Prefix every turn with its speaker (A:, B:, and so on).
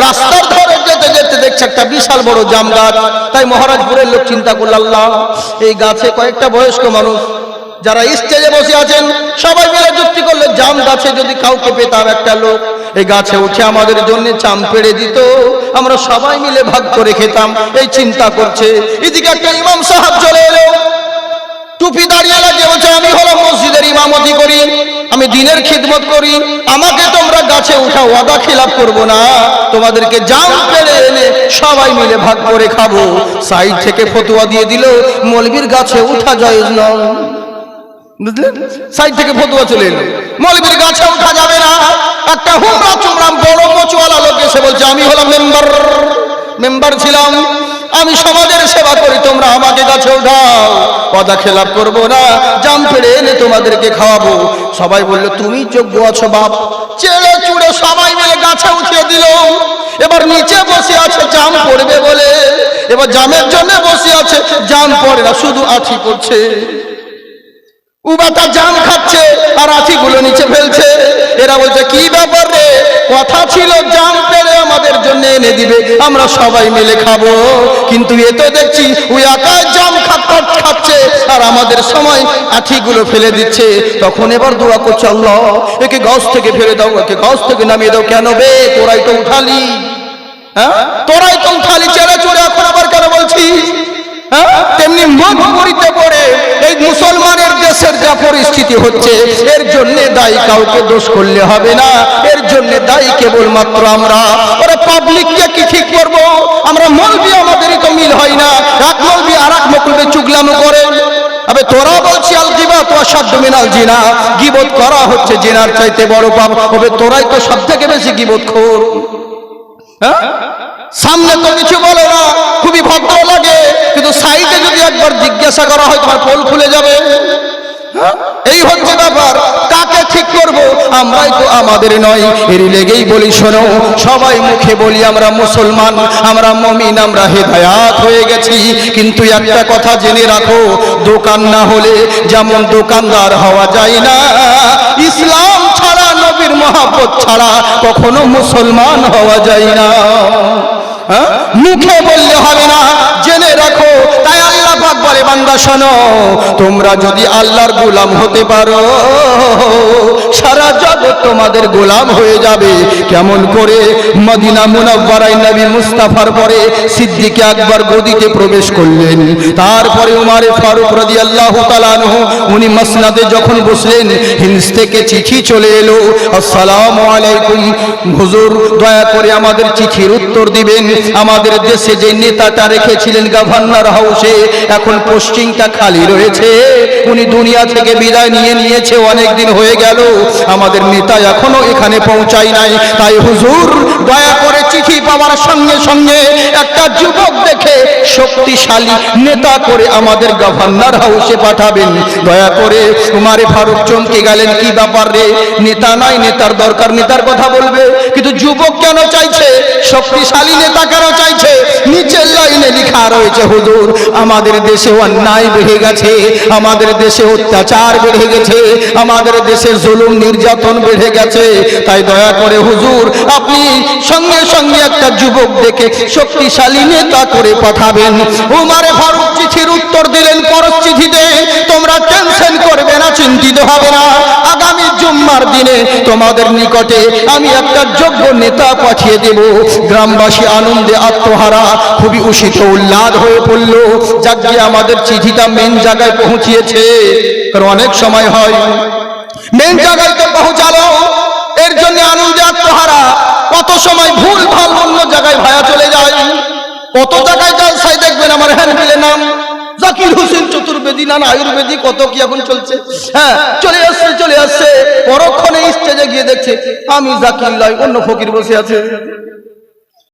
A: রাস্তার ধারে যেতে যেতে দেখছে একটা বিশাল বড় জাম গাছ। তাই মহারাজপুরের লোক চিন্তা করল, আল্লাহ, এই গাছে কয়েকটা বয়স্ক মানুষ যারা স্টেজে বসে আছেন সবাই মিলে যুক্তি করলে, জাম গাছে যদি কাউকে পেতাম, একটা লোক এই গাছে উঠে আমাদের জন্য চাম পেড়ে দিত, আমরা সবাই মিলে ভাগ করে খেতাম। এই চিন্তা করছে, এদিকে একটা ইমাম সাহেব চলে এলো, টুপি দাঁড়িয়ে লাগিয়ে বলছে, আমি হলাম মসজিদের ইমামতি করি, আমি দিনের খিদমত করি, আমাকে তোমরা গাছে উঠা ওয়াদা খিলাফ করবো না, তোমাদেরকে জাম পেড়ে এনে সবাই মিলে ভাগ করে খাবো। সাইড থেকে ফতোয়া দিয়ে দিল, মৌলবীর গাছে উঠা জায়েজ নয়। বুঝলেন? সাইড থেকে ফতোয়া চলে এলো, মৌলবীর গাছে উঠা যাবে না। একটা হুমরা চুমরাম বড় মোচওয়ালা লোক এসে বলছে, আমি হলাম মেম্বার ছিলাম, আমি সমাজের সেবা করি, তোমরা আমাকে গাছে উঠাও, ওয়াদা খেলাফ করবো না, জাম পেড়ে এনে তোমাদেরকে খাওয়াবো। সবাই বললো, তুমি যোগ্য আছো বাপ। চেড়ে চুড়ে সবাই মিলে গাছে উঠিয়ে দিল। এবার নিচে বসে আছে জাম পড়বে বলে, এবার জামের জন্য বসে আছে, জাম পড়ে না, শুধু আঠি করছে। উবাটা জাম খাচ্ছে আর আঠিগুলো নিচে ফেলছে। এরা বলছে, কি ব্যাপার রে, কথা ছিল জাম পেড়ে আমাদের জন্য এনে দিবে, আমরা সবাই মিলে খাবো, কিন্তু এ তো দেখছি ওই একাই জাম খাচ্ছে আর আমাদের সময় আঠিগুলো ফেলে দিচ্ছে। তখন এবার দোয়া করছে, আল্লাহ, একে গাছ থেকে ফেলে দাও, একে গাছ থেকে নামিয়ে দাও। কেন বে, তোরাই তো উঠালি, হ্যাঁ তোরাই তো উঠালি, চেড়ে চড়ে এখন আবার কেন বলছিস? তেমনি মুখ পুরিতে পড়ে এই মুসলমানের দেশের যা পরিস্থিতি হচ্ছে, এর জন্য দায়ী কাউকে দোষ করলে হবে না, এর জন্য দায়ী কেবলমাত্র আমরা। ওরা পাবলিককে কি ঠিক করবো? আমরা মৌলবি, আমাদেরই তো মিল হয় না, এক মৌলবি আর এক মৌলবি চুগলামো করে। আবে তোরা বলছি আল গিবত ওয়া শাদ্দু মিনাল জিনা, গিবত করা হচ্ছে জিনার চাইতে বড় পাপ। হবে তোরাই তো সবথেকে বেশি গিবতখোর। হ্যাঁ, সামনে তো কিছু বলে না, খুবই ভদ্র লাগে, কিন্তু সাইডে যদি একবার জিজ্ঞাসা করা হয় তোমার পোল খুলে যাবে। এই হচ্ছে ব্যাপার। কাকে ঠিক করব? আমরাই তো আমাদের নয়। এরই লেগেই বলি, শোনো, সবাই মুখে বলি আমরা মুসলমান, আমরা মুমিন, আমরা হেদায়াত হয়ে গেছি, কিন্তু একটা কথা জেনে রাখো, দোকান না হলে যেমন দোকানদার হওয়া যায় না, ইসলাম ছাড়া, নবীর মহব্বত ছাড়া কখনো মুসলমান হওয়া যায় না। মুখে বললে হবে না, জেনে রাখো। তাই আল্লাহ পাক বলে, বান্দা শোনো, তোমরা যদি আল্লাহর গোলাম হতে পারো, সারা জগৎ তোমাদের গোলাম হয়ে যাবে। কেমন করে? মদিনা মুনাওয়ারায় নবী মুস্তাফার পরে সিদ্দিক আকবর গদিতে প্রবেশ করলেন, তারপরে উমারে ফারুক রাদিয়াল্লাহু তাআলা আনহু উনি মসনদে যখন বসলেন, হিন্স থেকে চিঠি চলে এলো, আসসালামু আলাইকুম হুজুর, দয়া করে আমাদের চিঠির উত্তর দিবেন। আমাদের দেশে যে নেতাটা রেখেছিলেন গভর্নর হাউসে, এখন পোস্টিংটা খালি রয়েছে, উনি দুনিয়া থেকে বিদায় নিয়েছে, অনেক দিন হয়ে গেল, আমাদের নেতা এখনো এখানে পৌঁছায় নাই। তাই হুজুর, দয়া করে চিঠি পাওয়ার সঙ্গে সঙ্গে একটা যুবক দেখে শক্তিশালী নেতা করে আমাদের গভর্নর হাউসে পাঠাবেন, দয়া করে। উমারে ফারুক চমকে গেলেন, কি ব্যাপার রে, নেতা নাই, নেতার দরকার, নেতার কথা বলবে, কিন্তু যুবক কেন চাইছে, শক্তিশালী নেতা কেন চাইছে? নিচের লাইনে লেখা রয়েছে, হুজুর, আমাদের দেশে অন্যায় বেড়ে গেছে, আমাদের দেশে অত্যাচার বেড়ে গেছে, আমাদের দেশে জুলুম নির্যাতন বেড়ে গেছে, তাই দয়া করে হুজুর আপনি সঙ্গে সঙ্গে একটা যুবক দেখে শক্তিশালী নেতা করে পাঠাবেন। উমারে ফারুক চিঠির উত্তর দিলেন পরের চিঠিতে, তোমরা টেনশন করবে না, চিন্তিত হবে না, আগামী জুম্মার দিনে তোমাদের নিকটে আমি একটা যোগ্য নেতা পাঠিয়ে দেব। গ্রামবাসী আনন্দে আত্মহারা, খুবই উষিত উল্লাদ হয়ে পড়ল, যাকে আমাদের চিঠিটা মেন জায়গায় পৌঁছিয়েছে। কারণ অনেক সময় হয় মেন জায়গায় তো পৌঁছালো, এর জন্য আনন্দে আত্মহারা, কত সময় ভুল ভাল অন্য জায়গায় ভায়া চলে যায়। কত জায়গায় জলসায় দেখবেন আমার হ্যান্ডবিলের নাম জাকির হোসেন চতুর্বেদী, না আয়ুর্বেদী, কত কি এখন চলছে, হ্যাঁ চলে আসছে, পরক্ষণে স্টেজে গিয়ে দেখছে আমি জাকির লাই, অন্য ফকির বসে আছে।